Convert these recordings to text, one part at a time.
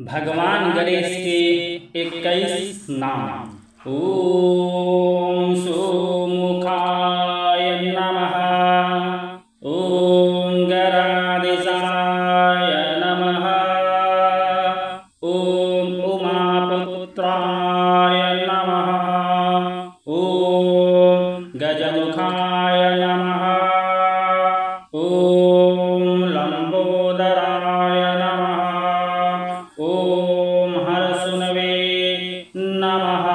भगवान गणेश के 21 नाम। ओम सुमुखाय नमः। ओम गणाधीशाय नमः। ओम उमापुत्राय नमः। ओम गजमुखाय नमः। ओम लंबोदराय नमः। ओम हरसुनवे नमः।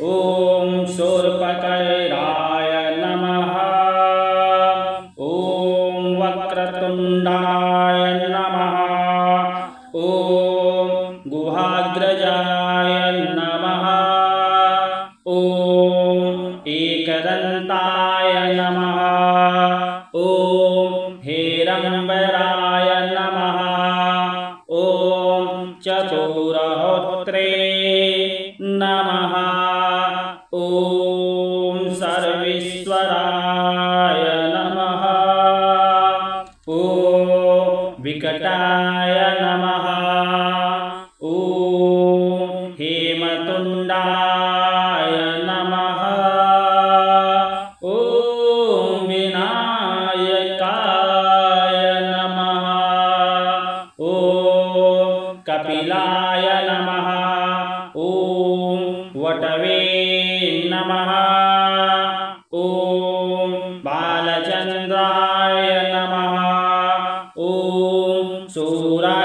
ओम शूर्पकराय नमः। ओम वक्रतुंडाय नमः। ओम गुहाग्रजाय नमः। ओम एकदंताय नमः। ओम हेरंबराय नमः। ओम चतुरहोत्रे नमः। ओम सर्वेश्वराय नमः। ओम विकटाय नमः। ओम हेमतुंडाय नमः। ओम विनायकाय नमः। ओम कपिलाय नमः। ओम वटवे नमः। ओम बालचंद्राय नमः। ओम सूराय